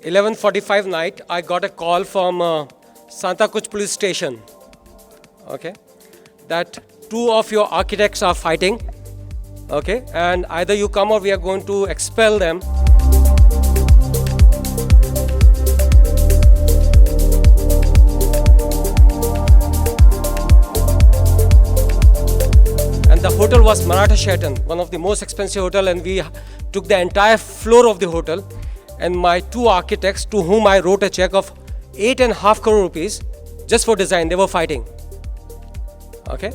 11:45 night, I got a call from Santa Cruz police station, okay, that two of your architects are fighting, okay, and either you come or we are going to expel them. And the hotel was Maratha Sheraton, one of the most expensive hotel, and we took the entire floor of the hotel. And my two architects, to whom I wrote a check of 8.5 crore rupees just for design, they were fighting. Okay,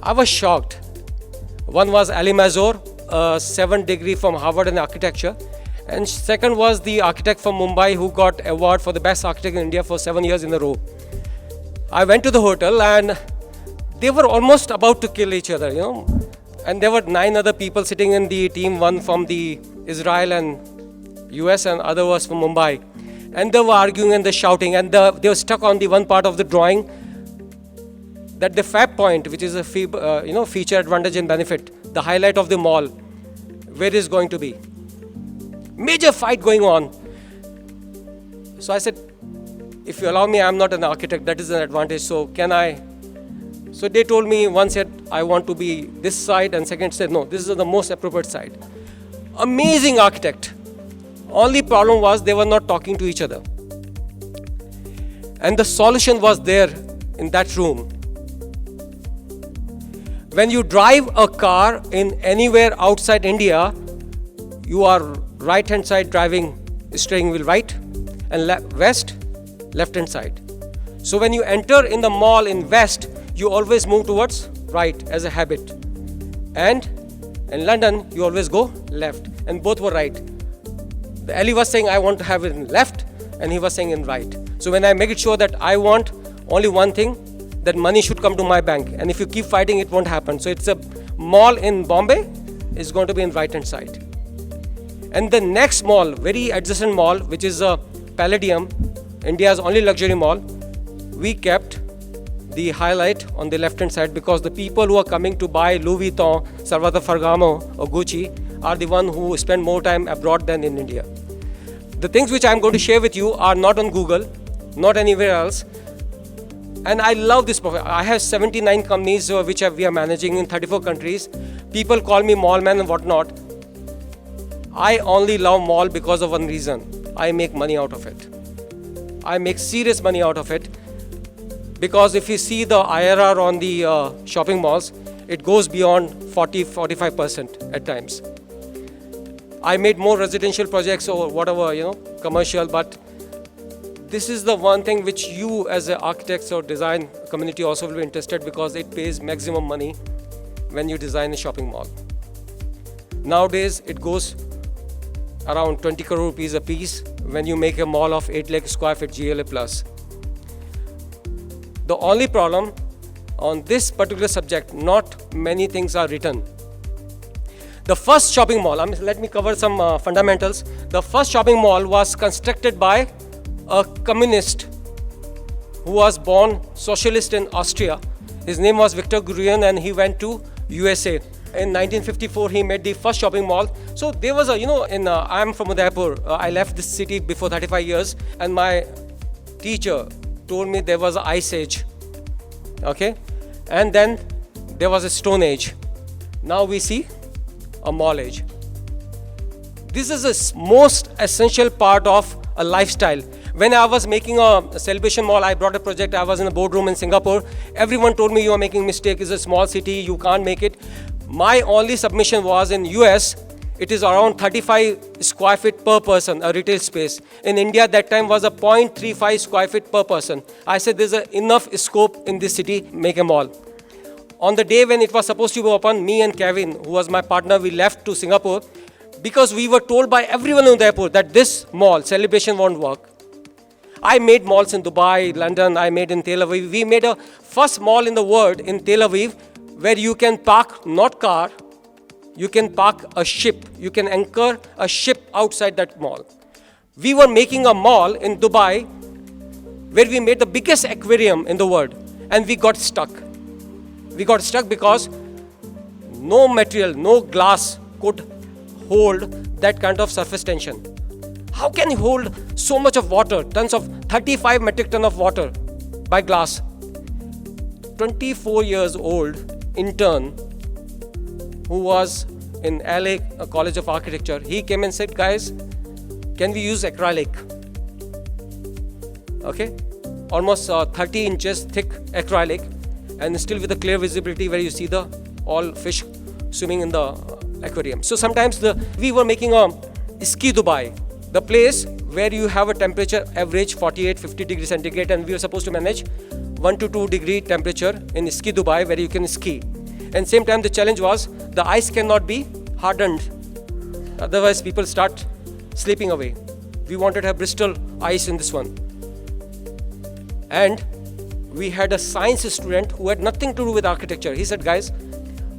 I was shocked. One was Ali Mazur, 7th degree from Harvard in architecture, and second was the architect from Mumbai who got award for the best architect in India for 7 years in a row. I went to the hotel and they were almost about to kill each other, and there were 9 other people sitting in the team, one from the Israel and US and other was from Mumbai, and they were arguing and they shouting, and they were stuck on the one part of the drawing that the FAB point, which is a feature, advantage and benefit, the highlight of the mall, where is going to be. Major fight going on. So I said, if you allow me, I'm not an architect, that is an advantage, so can I? So they told me, one said, I want to be this side, and second said, no, this is the most appropriate side. Amazing architect. Only problem was they were not talking to each other. And the solution was there in that room. When you drive a car in anywhere outside India, you are right hand side driving steering wheel right and west, left hand side. So when you enter in the mall in west, you always move towards right as a habit. And in London, you always go left, and both were right. The Ali was saying, I want to have it in left, and he was saying in right. So when I make it sure that I want only one thing, that money should come to my bank. And if you keep fighting, it won't happen. So it's a mall in Bombay, is going to be in right-hand side. And the next mall, very adjacent mall, which is a Palladium, India's only luxury mall, we kept the highlight on the left-hand side because the people who are coming to buy Louis Vuitton, Salvatore Ferragamo or Gucci are the one who spend more time abroad than in India. The things which I'm going to share with you are not on Google, not anywhere else. And I love this profile. I have 79 companies which we are managing in 34 countries. People call me mall man and whatnot. I only love mall because of one reason. I make money out of it. I make serious money out of it. Because if you see the IRR on the shopping malls, it goes beyond 40-45% at times. I made more residential projects or whatever, commercial, but this is the one thing which you as an architects or design community also will be interested because it pays maximum money when you design a shopping mall. Nowadays, it goes around 20 crore rupees a piece when you make a mall of 8 lakh square feet GLA plus. The only problem on this particular subject, not many things are written. The first shopping mall, let me cover some fundamentals. The first shopping mall was constructed by a communist who was born socialist in Austria. His name was Victor Gurian and he went to USA. In 1954, he made the first shopping mall. So there was I'm from Udaipur. I left this city before 35 years and my teacher told me there was an ice age. Okay? And then there was a stone age. Now we see a mall age. This is the most essential part of a lifestyle. When I was making a celebration mall, I brought a project, I was in a boardroom in Singapore. Everyone told me you are making a mistake, it's a small city, you can't make it. My only submission was in US, it is around 35 square feet per person, a retail space. In India, that time was a 0.35 square feet per person. I said there's enough scope in this city, make a mall. On the day when it was supposed to be open, me and Kevin, who was my partner, we left to Singapore because we were told by everyone in Udaipur that this mall, celebration won't work. I made malls in Dubai, London, I made in Tel Aviv. We made a first mall in the world in Tel Aviv where you can park not car, you can park a ship. You can anchor a ship outside that mall. We were making a mall in Dubai where we made the biggest aquarium in the world and we got stuck. We got stuck because no material, no glass could hold that kind of surface tension. How can you hold so much of water, tons of 35 metric ton of water by glass? 24 years old intern who was in LA College of Architecture, he came and said, guys, can we use acrylic? Okay, almost 30 inches thick acrylic, and still with a clear visibility where you see the all fish swimming in the aquarium. So sometimes we were making a Ski Dubai, the place where you have a temperature average 48-50 degrees centigrade, and we were supposed to manage 1 to 2 degree temperature in Ski Dubai where you can ski. And same time the challenge was the ice cannot be hardened, otherwise people start slipping away. We wanted to have Bristol ice in this one. And we had a science student who had nothing to do with architecture. He said, guys,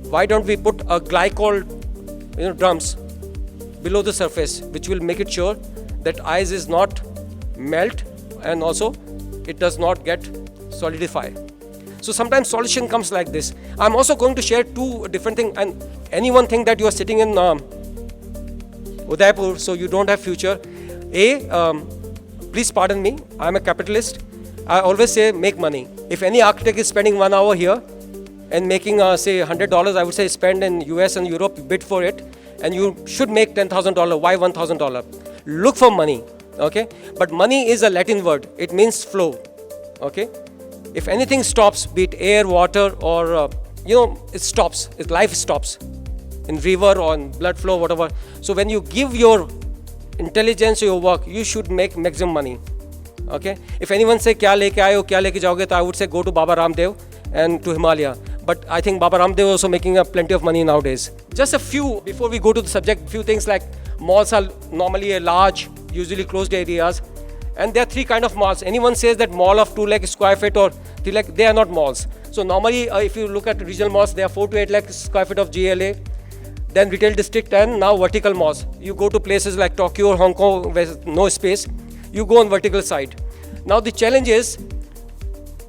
why don't we put a glycol drums below the surface, which will make it sure that ice is not melt and also it does not get solidify. So sometimes solution comes like this. I'm also going to share two different things, and anyone think that you are sitting in Udaipur, so you don't have future. Please pardon me, I'm a capitalist. I always say make money. If any architect is spending 1 hour here and making say $100, I would say spend in US and Europe, bid for it, and you should make $10,000. Why $1,000? Look for money, okay? But money is a Latin word. It means flow, okay? If anything stops, be it air, water, or it stops. Life stops in river or in blood flow, whatever. So when you give your intelligence to your work, you should make maximum money. Okay. If anyone say kya leke aaye ho, kya leke jaoge, I would say go to Baba Ramdev and to Himalaya. But I think Baba Ramdev is also making plenty of money nowadays. Just a few, before we go to the subject, few things like malls are normally large, usually closed areas. And there are three kind of malls. Anyone says that mall of 2 lakh square feet or 3 lakh, they are not malls. So normally if you look at regional malls, they are 4 to 8 lakh square feet of GLA. Then retail district and now vertical malls. You go to places like Tokyo or Hong Kong where there's no space, you go on vertical side. Now the challenge is,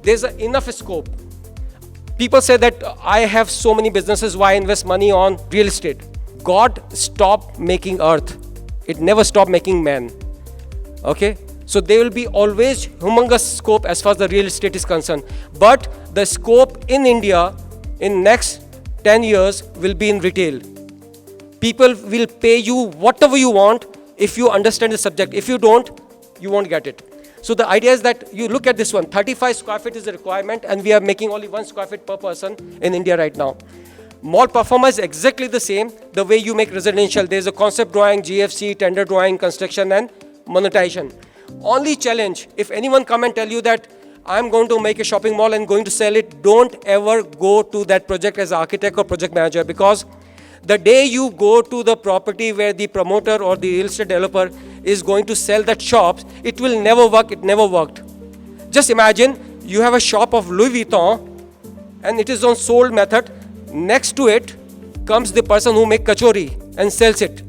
there's enough scope. People say that I have so many businesses, why invest money on real estate? God stopped making earth. It never stopped making man. Okay? So there will be always humongous scope as far as the real estate is concerned. But the scope in India in next 10 years will be in retail. People will pay you whatever you want if you understand the subject. If you don't, you won't get it. So the idea is that you look at this one, 35 square feet is the requirement, and we are making only 1 square feet per person in India right now. Mall performer is exactly the same, the way you make residential. There's a concept drawing, GFC, tender drawing, construction and monetization. Only challenge, if anyone come and tell you that I'm going to make a shopping mall and going to sell it, don't ever go to that project as architect or project manager, because the day you go to the property where the promoter or the real estate developer is going to sell that shop, it will never work. It never worked. Just imagine you have a shop of Louis Vuitton and it is on sold method. Next to it comes the person who makes kachori and sells it.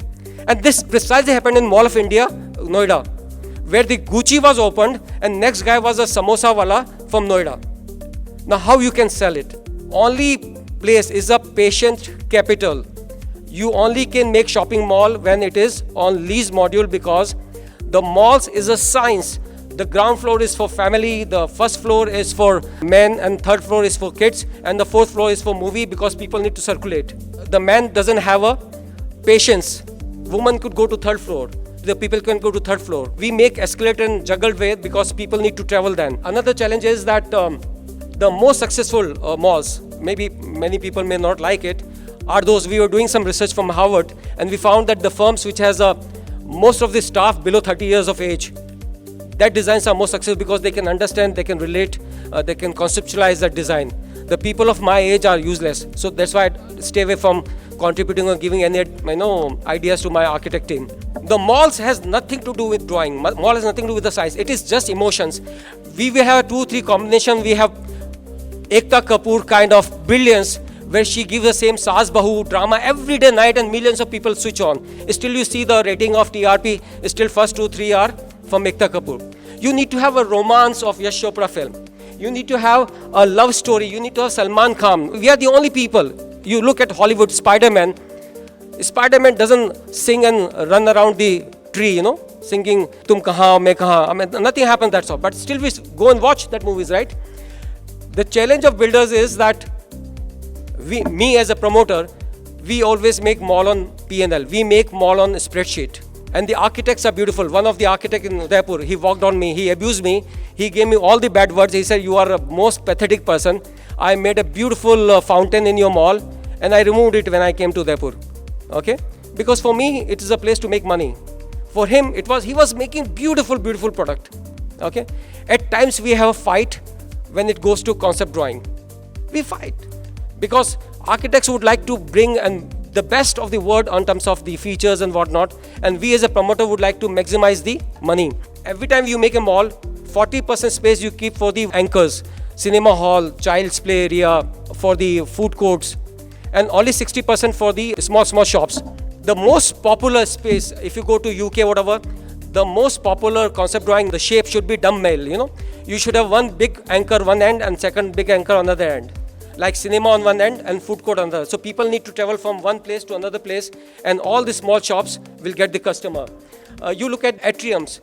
And this precisely happened in Mall of India, Noida, where the Gucci was opened and next guy was a samosa wala from Noida. Now how you can sell it? Only place is a patient capital. You only can make shopping mall when it is on lease module, because the malls is a science. The ground floor is for family, the first floor is for men, and third floor is for kids, and the fourth floor is for movie, because people need to circulate. The man doesn't have a patience. Woman could go to third floor. The people can go to third floor. We make escalator in juggled way because people need to travel then. Another challenge is that the most successful malls, maybe many people may not like it, are those. We were doing some research from Harvard, and we found that the firms which has most of the staff below 30 years of age, that designs are most successful because they can understand, they can relate, they can conceptualize that design. The people of my age are useless. So that's why I stay away from contributing or giving any ideas to my architect team. The malls has nothing to do with drawing. Mall has nothing to do with the science. It is just emotions. We will have 2-3 combination. We have Ekta Kapoor kind of brilliance, where she gives the same Saas Bahu drama every day, night, and millions of people switch on. Still you see the rating of TRP, still first 2-3 are from Ekta Kapoor. You need to have a romance of Yash Chopra film. You need to have a love story. You need to have Salman Khan. We are the only people. You look at Hollywood, Spider-Man. Spider-Man doesn't sing and run around the tree, singing "Tum kahan, main kahan." I mean, nothing happens that's all. But still, we go and watch that movies, right? The challenge of builders is that me as a promoter, we always make mall on P&L. We make mall on spreadsheet. And the architects are beautiful. One of the architects in Udaipur, he walked on me, he abused me, he gave me all the bad words. He said, "You are a most pathetic person. I made a beautiful fountain in your mall, and I removed it when I came to Udaipur." Okay? Because for me, it is a place to make money. For him, he was making beautiful, beautiful product. Okay? At times, we have a fight when it goes to concept drawing. We fight. Because architects would like to bring the best of the word on terms of the features and whatnot, and we as a promoter would like to maximize the money. Every time you make a mall, 40% space you keep for the anchors, cinema hall, child's play area, for the food courts, and only 60% for the small shops. The most popular space, if you go to UK, whatever, the most popular concept drawing, the shape should be dumbbell, You should have one big anchor one end and second big anchor on the other end. Like cinema on one end and food court on the other. So people need to travel from one place to another place, and all the small shops will get the customer. You look at atriums.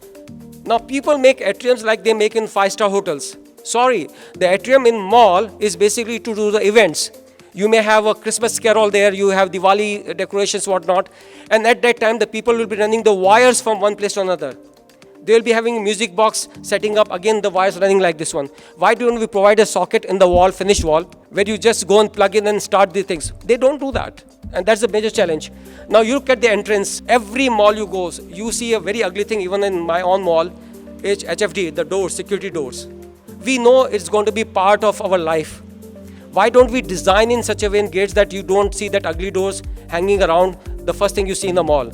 Now people make atriums like they make in 5-star hotels. Sorry, the atrium in mall is basically to do the events. You may have a Christmas carol there, you have Diwali decorations, whatnot, and at that time the people will be running the wires from one place to another. They will be having a music box, setting up again the wires running like this one. Why don't we provide a socket in the wall, finished wall, where you just go and plug in and start the things? They don't do that. And that's a major challenge. Now you look at the entrance. Every mall you go, you see a very ugly thing, even in my own mall, HFD, the doors, security doors. We know it's going to be part of our life. Why don't we design in such a way in gates that you don't see that ugly doors hanging around the first thing you see in the mall?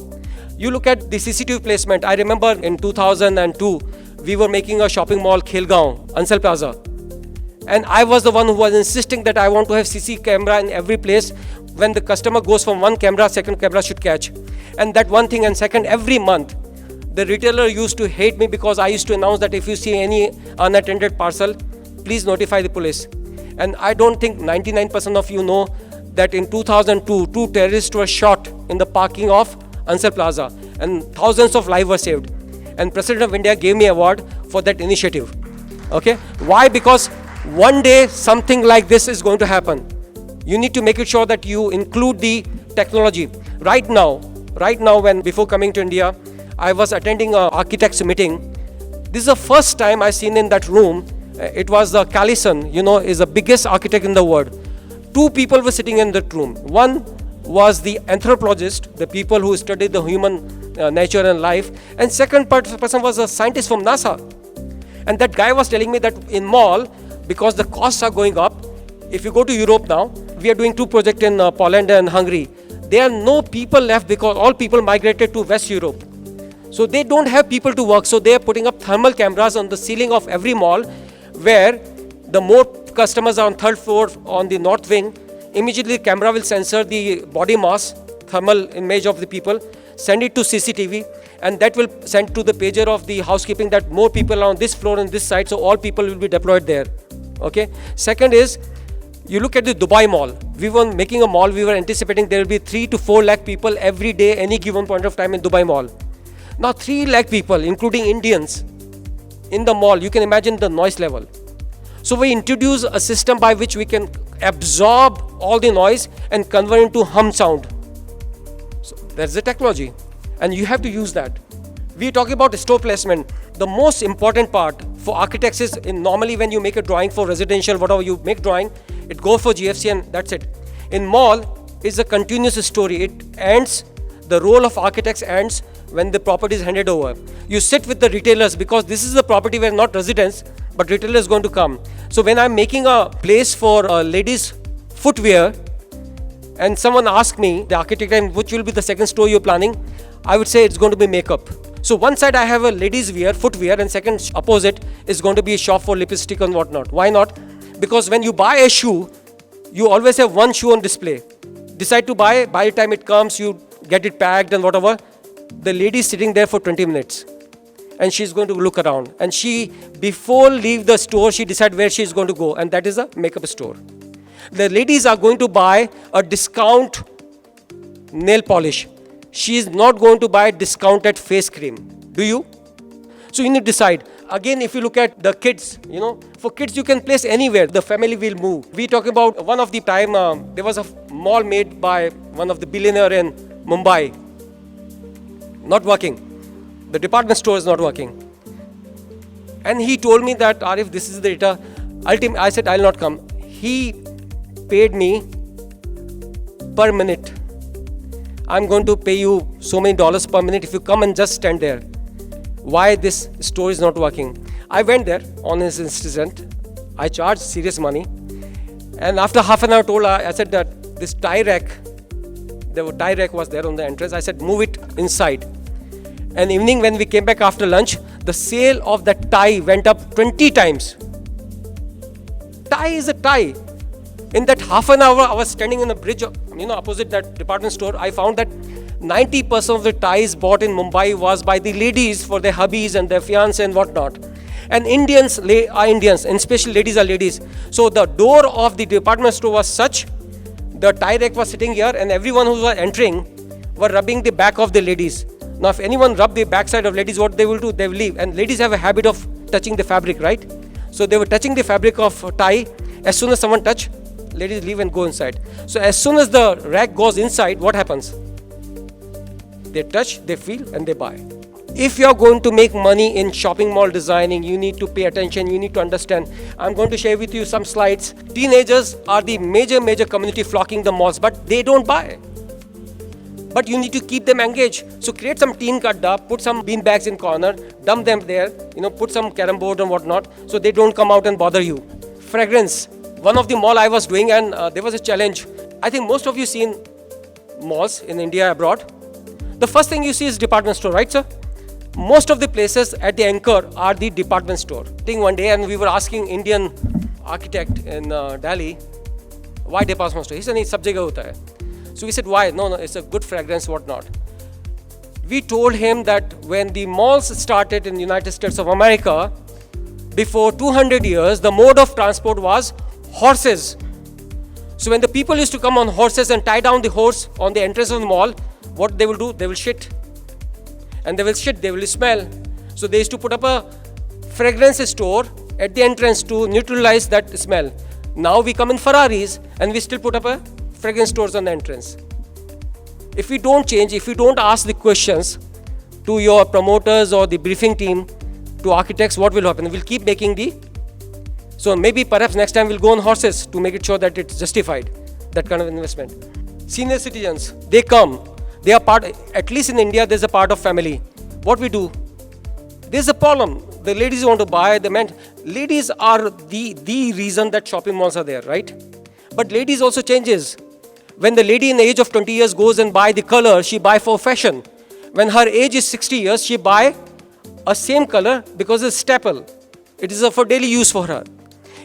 You look at the CCTV placement. I remember in 2002, we were making a shopping mall, Khelgaon, Ansal Plaza. And I was the one who was insisting that I want to have CC camera in every place. When the customer goes from one camera, second camera should catch. And that one thing, and second, every month, the retailer used to hate me because I used to announce that if you see any unattended parcel, please notify the police. And I don't think 99% of you know that in 2002, 2 terrorists were shot in the parking of Ansal Plaza, and thousands of lives were saved. And President of India gave me an award for that initiative. Okay? Why? Because one day something like this is going to happen. You need to make it sure that you include the technology. Right now, before coming to India, I was attending an architects meeting. This is the first time I seen in that room. It was Callison, is the biggest architect in the world. 2 people were sitting in that room. One was the anthropologist, the people who studied the human nature and life, and second person was a scientist from NASA. And that guy was telling me that in mall, because the costs are going up, if you go to Europe now, we are doing 2 projects in Poland and Hungary. There are no people left because all people migrated to West Europe. So they don't have people to work. So they are putting up thermal cameras on the ceiling of every mall, where the more customers are on 3rd floor on the north wing, immediately the camera will sensor the body mass, thermal image of the people, send it to CCTV, and that will send to the pager of the housekeeping that more people are on this floor and this side, so all people will be deployed there. Okay. Second is, you look at the Dubai Mall. We were making a mall, we were anticipating there will be 3 to 4 lakh people every day, any given point of time in Dubai Mall. Now 3 lakh people, including Indians, in the mall, you can imagine the noise level. So we introduce a system by which we can absorb all the noise and convert into hum sound. So that's the technology, and you have to use that. We talk about store placement. The most important part for architects is normally when you make a drawing for residential, whatever you make drawing, it goes for GFC and that's it. In mall, it's a continuous story. It ends, the role of architects ends when the property is handed over. You sit with the retailers because this is the property where not residents, but retailer is going to come. So when I'm making a place for ladies' footwear, and someone asks me, the architect, which will be the second store you're planning, I would say it's going to be makeup. So one side I have a ladies' wear, footwear, and second opposite is going to be a shop for lipstick and whatnot. Why not? Because when you buy a shoe, you always have one shoe on display. Decide to buy, by the time it comes, you get it packed and whatever. The lady is sitting there for 20 minutes. and she's going to look around. And she, before leave the store, she decide where she's going to go, and that is a makeup store. The ladies are going to buy a discount nail polish. She is not going to buy discounted face cream. Do you? So you need to decide. Again, if you look at the kids, for kids you can place anywhere. The family will move. We talk about one of the time, there was a mall made by one of the billionaire in Mumbai. Not working. The department store is not working. And he told me that, Arif, this is the data. I said, I'll not come. He paid me per minute. I'm going to pay you so many dollars per minute if you come and just stand there. Why this store is not working? I went there on his instant. I charged serious money. And after half an hour I said that this tie rack was there on the entrance. I said, move it inside. And evening when we came back after lunch, the sale of that tie went up 20 times. Tie is a tie. In that half an hour, I was standing in the bridge, opposite that department store. I found that 90% of the ties bought in Mumbai was by the ladies for their hubbies and their fiancé and whatnot. And Indians are Indians, and especially ladies are ladies. So the door of the department store was such, the tie rack was sitting here, and everyone who was entering were rubbing the back of the ladies. Now, if anyone rub the backside of ladies, what they will do? They will leave. And ladies have a habit of touching the fabric, right? So they were touching the fabric of tie. As soon as someone touch, ladies leave and go inside. So as soon as the rack goes inside, what happens? They touch, they feel, and they buy. If you're going to make money in shopping mall designing, you need to pay attention, you need to understand. I'm going to share with you some slides. Teenagers are the major community flocking the malls, but they don't buy. But you need to keep them engaged. So create some teen kadda, put some bean bags in corner, dump them there, put some carom board and whatnot, so they don't come out and bother you. Fragrance. One of the mall I was doing, and there was a challenge. I think most of you seen malls in India, abroad. The first thing you see is department store, right, sir? Most of the places at the anchor are the department store. I think one day, and we were asking Indian architect in Delhi, why department store? He said, sab jagah hota hai. So we said, why? No, it's a good fragrance, whatnot. We told him that when the malls started in the United States of America, before 200 years, the mode of transport was horses. So when the people used to come on horses and tie down the horse on the entrance of the mall, what they will do? They will shit. And they will shit, they will smell. So they used to put up a fragrance store at the entrance to neutralize that smell. Now we come in Ferraris and we still put up a fragrance stores on the entrance. If we don't change, if we don't ask the questions to your promoters or the briefing team, to architects, what will happen? We'll keep making so maybe perhaps next time we'll go on horses to make it sure that it's justified, that kind of investment. Senior citizens, they come. They are part, at least in India, there's a part of family. What we do? There's a problem. The ladies want to buy, the men. Ladies are the reason that shopping malls are there, right? But ladies also changes. When the lady in the age of 20 years goes and buy the color, she buy for fashion. When her age is 60 years, she buy a same color because it's staple. It is for daily use for her.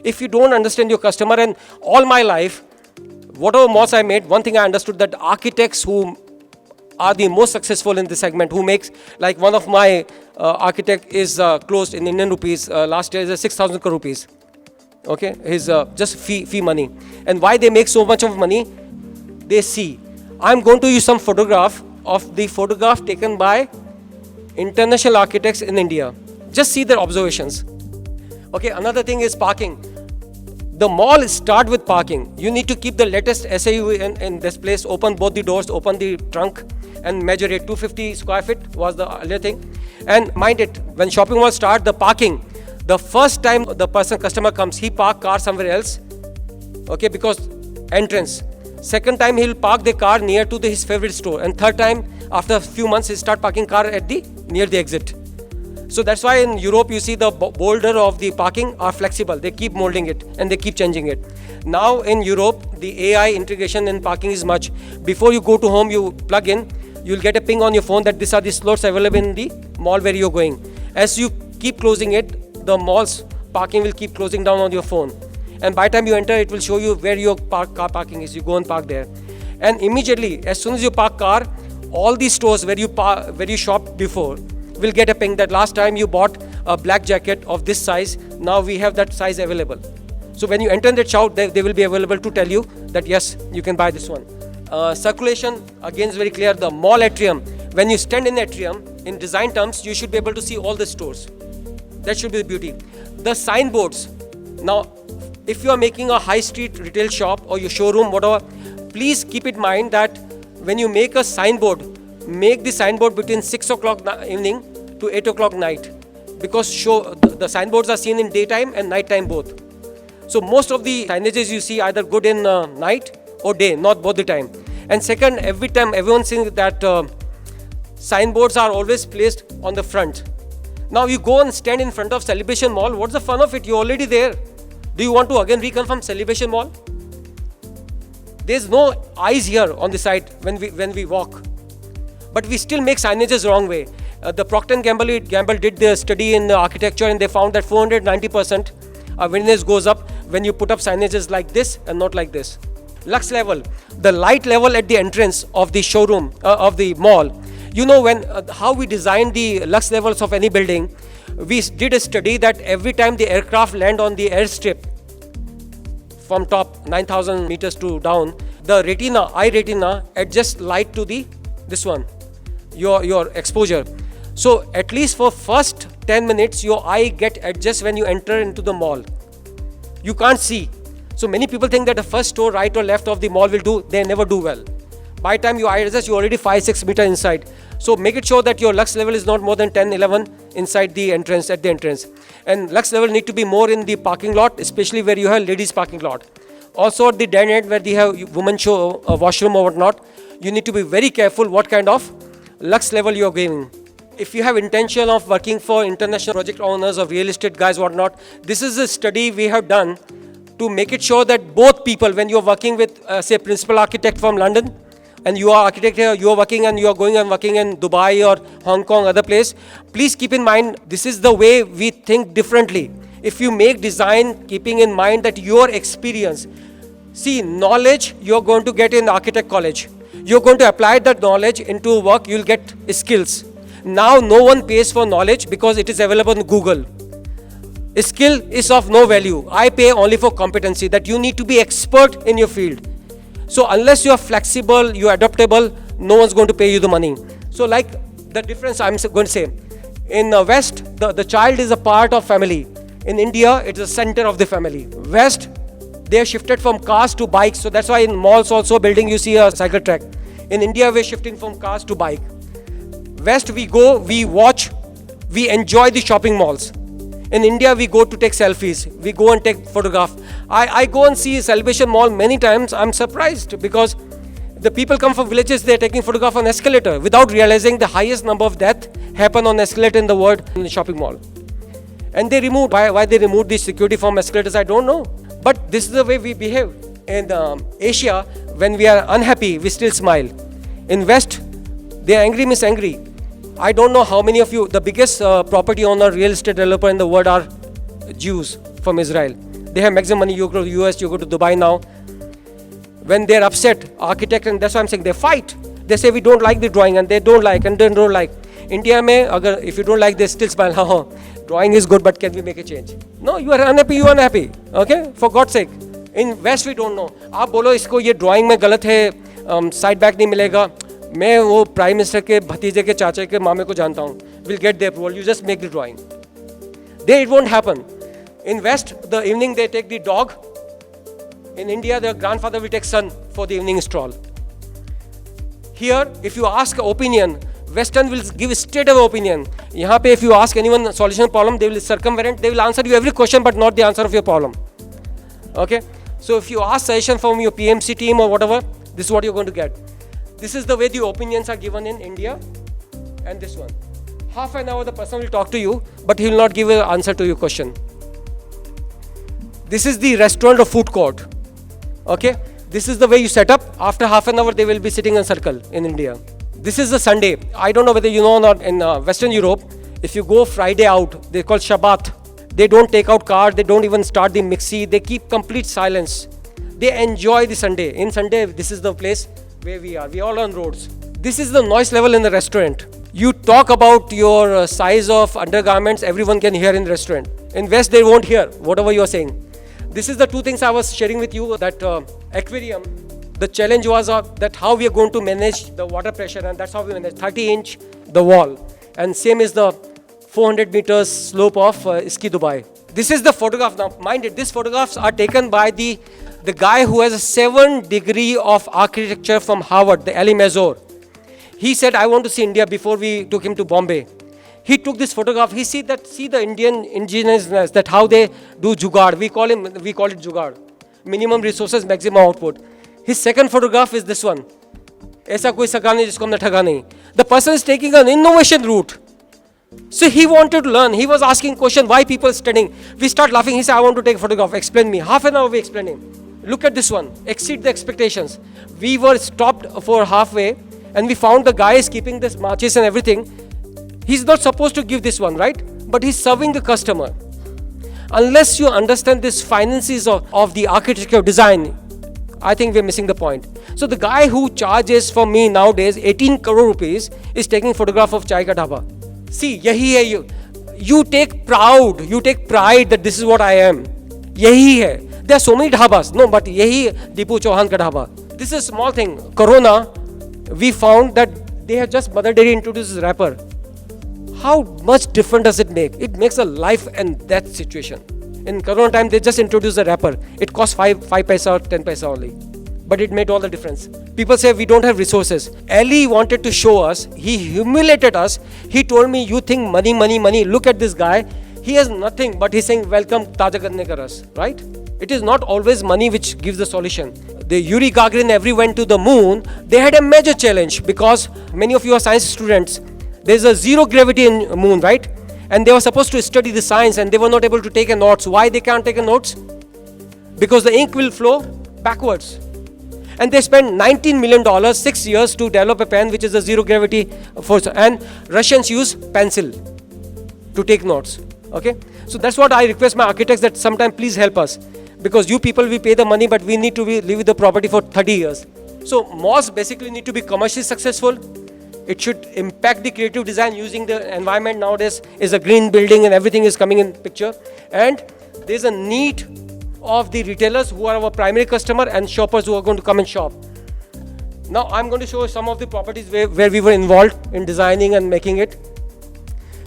If you don't understand your customer, and all my life, whatever malls I made, one thing I understood, that architects who are the most successful in this segment, who makes, like one of my architect is closed in Indian rupees, last year is 6,000 crore rupees. Okay, his just fee money. And why they make so much of money? They see. I'm going to use some photograph of the photograph taken by international architects in India. Just see their observations. Okay, another thing is parking. The mall start with parking. You need to keep the latest SAU in this place, open both the doors, open the trunk and measure it. 250 square feet was the earlier thing. And mind it, when shopping mall start, the parking, the first time the customer comes, he park car somewhere else, okay, because entrance. Second time he'll park the car near to his favorite store. And third time, after a few months, he'll start parking car at near the exit. So that's why in Europe you see the boulder of the parking are flexible. They keep molding it and they keep changing it. Now in Europe, the AI integration in parking is much. Before you go to home, you plug in, you'll get a ping on your phone that these are the slots available in the mall where you're going. As you keep closing it, the mall's parking will keep closing down on your phone. And by the time you enter, it will show you where your car parking is. You go and park there. And immediately, as soon as you park car, all these stores where you shopped before will get a ping that last time you bought a black jacket of this size, now we have that size available. So when you enter in that shop, they will be available to tell you that yes, you can buy this one. Circulation, again is very clear. The mall atrium, when you stand in atrium, in design terms, you should be able to see all the stores. That should be the beauty. The signboards. Now, if you are making a high street retail shop or your showroom, whatever, please keep in mind that when you make a signboard, make the signboard between 6 o'clock evening to 8 o'clock night, because the signboards are seen in daytime and nighttime both. So most of the signages you see either good in night or day, not both the time. And second, every time everyone thinks that signboards are always placed on the front. Now you go and stand in front of Celebration Mall. What's the fun of it? You're already there. Do you want to again reconfirm Celebration Mall? There's no eyes here on the side when we walk. But we still make signages wrong way. The Procter & Gamble did the study in architecture, and they found that 490% awareness goes up when you put up signages like this and not like this. Lux level, the light level at the entrance of the showroom, of the mall. You know how we design the lux levels of any building, we did a study that every time the aircraft land on the airstrip, from top 9,000 meters to down, the eye retina adjusts light to this one, your exposure. So at least for first 10 minutes, your eye get adjust when you enter into the mall. You can't see. So many people think that the first store right or left of the mall will do, they never do well. By the time you eye adjust, you're already 5-6 meters inside. So make it sure that your lux level is not more than 10-11 inside the entrance, at the entrance. And lux level need to be more in the parking lot, especially where you have ladies parking lot. Also at the dead end where they have women show a washroom or whatnot, you need to be very careful what kind of lux level you're giving. If you have intention of working for international project owners or real estate guys, whatnot, this is a study we have done to make it sure that both people, when you're working with, say, principal architect from London, and you are architect here, you are working and you are going and working in Dubai or Hong Kong, other place, please keep in mind, this is the way we think differently. If you make design keeping in mind that your experience, see, knowledge you're going to get in architect college. You're going to apply that knowledge into work, you'll get skills. Now no one pays for knowledge because it is available on Google. A skill is of no value. I pay only for competency, that you need to be expert in your field. So unless you are flexible, you are adaptable, no one's going to pay you the money. So like the difference I'm going to say, in West, the child is a part of family. In India, it's the center of the family. West, they have shifted from cars to bikes. So that's why in malls also building you see a cycle track. In India, we're shifting from cars to bike. West, we go, we watch, we enjoy the shopping malls. In India, we go to take selfies. We go and take photograph. I go and see Celebration Mall many times. I'm surprised because the people come from villages, they're taking photograph on escalator without realizing the highest number of death happen on escalator in the world in the shopping mall. And they removed, why they removed the security from escalators, I don't know. But this is the way we behave. In Asia, when we are unhappy, we still smile. In West, they are angry means angry. I don't know how many of you, the biggest property owner, real estate developer in the world are Jews from Israel. They have maximum money. You go to the US, you go to Dubai now. When they're upset, architect, and that's why I'm saying they fight. They say we don't like the drawing and they don't like and they don't like. India mein, if you don't like, they still smile. Oh, drawing is good, but can we make a change? No, you are unhappy, you are unhappy. Okay, for God's sake. In West, we don't know. आप बोलो इसको ये drawing में गलत है, side back नहीं मिलेगा. मैं वो प्राइम मिनिस्टर के भतीजे के चाचा के मामे को जानता हूँ. We'll get the approval. You just make the drawing. There it won't happen. In West, the evening they take the dog. In India, the grandfather will take son for the evening stroll. Here, if you ask opinion, Western will give straight away opinion. यहाँ पे if you ask anyone solution problem, they will circumvent. They will answer you every question, but not the answer of your problem. Okay. So if you ask suggestion from your PMC team or whatever, this is what you're going to get. This is the way the opinions are given in India, and this one. Half an hour the person will talk to you, but he will not give an answer to your question. This is the restaurant or food court. Okay, this is the way you set up. After half an hour, they will be sitting in a circle in India. This is the Sunday. I don't know whether you know or not, in Western Europe, if you go Friday out, they call Shabbat. They don't take out cars, they don't even start the mixie, they keep complete silence. They enjoy the Sunday. In Sunday, this is the place where we are. We all on roads. This is the noise level in the restaurant. You talk about your size of undergarments, everyone can hear in the restaurant. In West, they won't hear whatever you are saying. This is the two things I was sharing with you, that aquarium. The challenge was that how we are going to manage the water pressure, and that's how we manage 30-inch the wall. And same is the 400 meters slope of Ski Dubai. This is the photograph. Now, mind it, these photographs are taken by the guy who has a 7th degree of architecture from Harvard, the Ali Mazur. He said, I want to see India before we took him to Bombay. He took this photograph. He see the Indian ingeniousness, that how they do jugaad. We call it jugaad. Minimum resources, maximum output. His second photograph is this one. ऐसा कोई सगा नहीं जिसको हमने ठगा नहीं. The person is taking an innovation route. So he wanted to learn. He was asking question, why people studying. We start laughing. He said, I want to take a photograph. Explain me. Half an hour we explain him. Look at this one. Exceed the expectations. We were stopped for halfway. And we found the guy is keeping this matches and everything. He's not supposed to give this one, right? But he's serving the customer. Unless you understand this finances of the architecture design, I think we're missing the point. So the guy who charges for me nowadays 18 crore rupees is taking photograph of Chai Ka Dhaba. See, yahi hai you take pride that this is what I am. Yahi hai. There are so many dhabas. No, but yahi Deepu Chauhan ka dhaba. This is a small thing. Corona, we found that they have just Mother Dairy introduced this wrapper. How much different does it make? It makes a life and death situation. In Corona time, they just introduced a wrapper. It cost 5 paisa or 10 paisa only. But it made all the difference. People say we don't have resources. Ali wanted to show us. He humiliated us. He told me, you think money, money, money. Look at this guy. He has nothing, but he's saying, welcome, Taja Karne Ka Ras. Right? It is not always money which gives the solution. The Yuri Gagarin went to the moon. They had a major challenge because many of you are science students. There's a zero gravity in moon, right? And they were supposed to study the science and they were not able to take a notes. Why they can't take a notes? Because the ink will flow backwards. And they spent $19 million, 6 years to develop a pen which is a zero gravity force. And Russians use pencil to take notes. Okay? So that's what I request my architects, that sometime please help us. Because you people, we pay the money, but we need to live with the property for 30 years. So malls basically need to be commercially successful. It should impact the creative design using the environment nowadays is a green building and everything is coming in picture. And there's a need of the retailers who are our primary customer and shoppers who are going to come and shop. Now I'm going to show some of the properties where we were involved in designing and making it.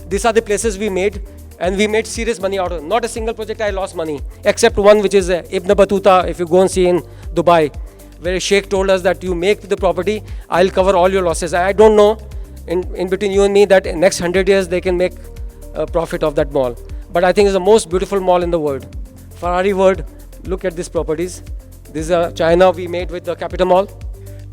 These are the places we made. And we made serious money out of it. Not a single project I lost money, except one which is Ibn Battuta, if you go and see in Dubai, where Sheikh told us that you make the property, I'll cover all your losses. I don't know, in between you and me, that in next 100 years they can make a profit of that mall. But I think it's the most beautiful mall in the world. Ferrari World, look at these properties. This is China we made with the Capital Mall.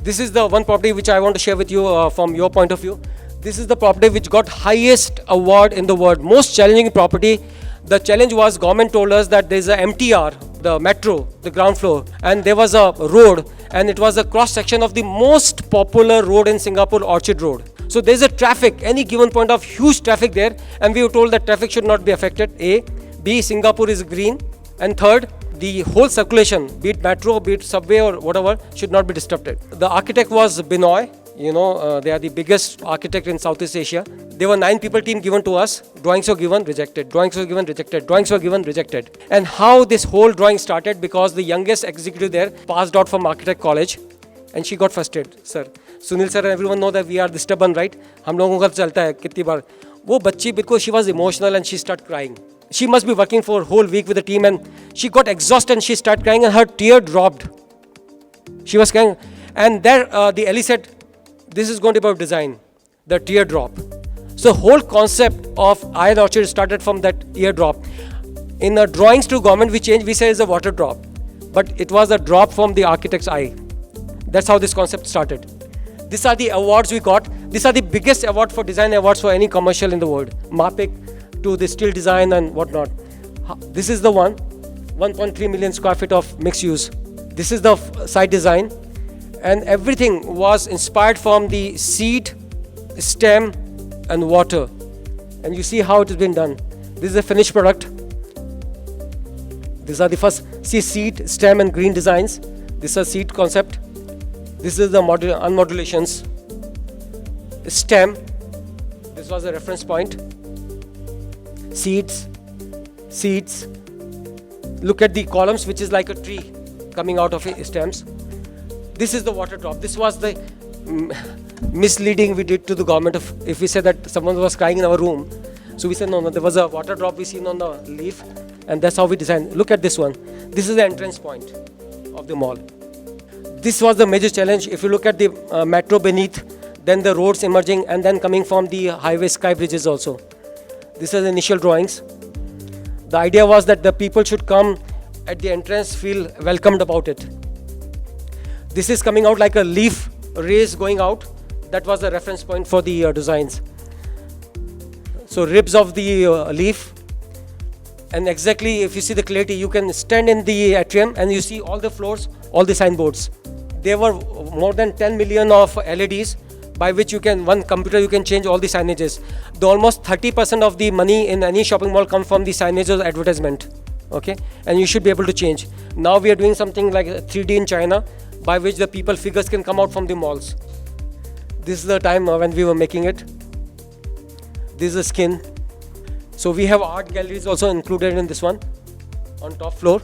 This is the one property which I want to share with you from your point of view. This is the property which got highest award in the world, most challenging property. The challenge was government told us that there's a MTR, the metro, the ground floor, and there was a road, and it was a cross section of the most popular road in Singapore, Orchard Road. So there's a traffic, any given point of huge traffic there, and we were told that traffic should not be affected. A, B, Singapore is green, and third, the whole circulation, be it metro, be it subway or whatever, should not be disrupted. The architect was Binoy. You know, they are the biggest architect in Southeast Asia. There were 9 people team given to us. Drawings were given, rejected. Drawings were given, rejected. Drawings were given, rejected. And how this whole drawing started, because the youngest executive there passed out from architect college and she got frustrated. Sir, Sunil sir and everyone know that we are stubborn, right? हम लोगों का चलता है कितनी बार. वो बच्ची बिल्कुल, she was emotional and she started crying. She must be working for a whole week with the team and she got exhausted and she started crying and her tear dropped. She was crying. And there the Ellie said, this is going to be about design, the teardrop. So whole concept of Iron Orchard started from that teardrop. In the drawings to government we changed, we say it's a water drop. But it was a drop from the architect's eye. That's how this concept started. These are the awards we got. These are the biggest award for design awards for any commercial in the world. MAPIC to the steel design and whatnot. This is the one, 1.3 million square feet of mixed use. This is the site design. And everything was inspired from the seed, stem and water. And you see how it has been done. This is a finished product. These are the first, see, seed, stem and green designs. This is a seed concept. This is the unmodulations, stem This was a reference point. Seeds. Look at the columns, which is like a tree coming out of stems. This is the water drop. This was the misleading we did to the government. If we said that someone was crying in our room, so we said no, there was a water drop we seen on the leaf, and that's how we designed. Look at this one. This is the entrance point of the mall. This was the major challenge. If you look at the metro beneath, then the roads emerging, and then coming from the highway sky bridges also. This is the initial drawings. The idea was that the people should come at the entrance, feel welcomed about it. This is coming out like a leaf rays going out. That was the reference point for the designs. So ribs of the leaf, and exactly if you see the clarity, you can stand in the atrium and you see all the floors, all the signboards. There were more than 10 million of LEDs by which you can, one computer, you can change all the signages. The almost 30% of the money in any shopping mall comes from the signage or advertisement. Okay, and you should be able to change. Now we are doing something like 3D in China, by which the people figures can come out from the malls. This is the time when we were making it. This is the skin. So we have art galleries also included in this one, on top floor.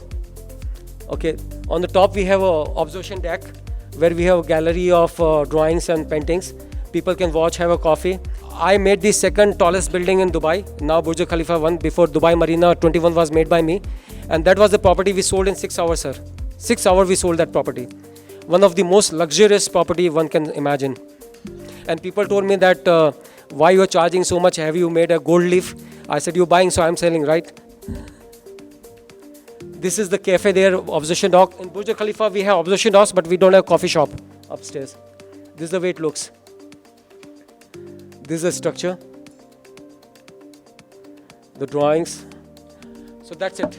Okay, on the top we have a observation deck where we have a gallery of drawings and paintings. People can watch, have a coffee. I made the second tallest building in Dubai, now Burj Khalifa 1. Before Dubai Marina 21 was made by me, and that was the property we sold in 6 hours, sir. 6 hours we sold that property. One of the most luxurious property one can imagine. And people told me that why you are charging so much? Have you made a gold leaf? I said, you're buying, so I'm selling, right? This is the cafe there, observation dock. In Burj Khalifa, we have observation docks, but we don't have coffee shop upstairs. This is the way it looks. This is the structure, the drawings. So that's it.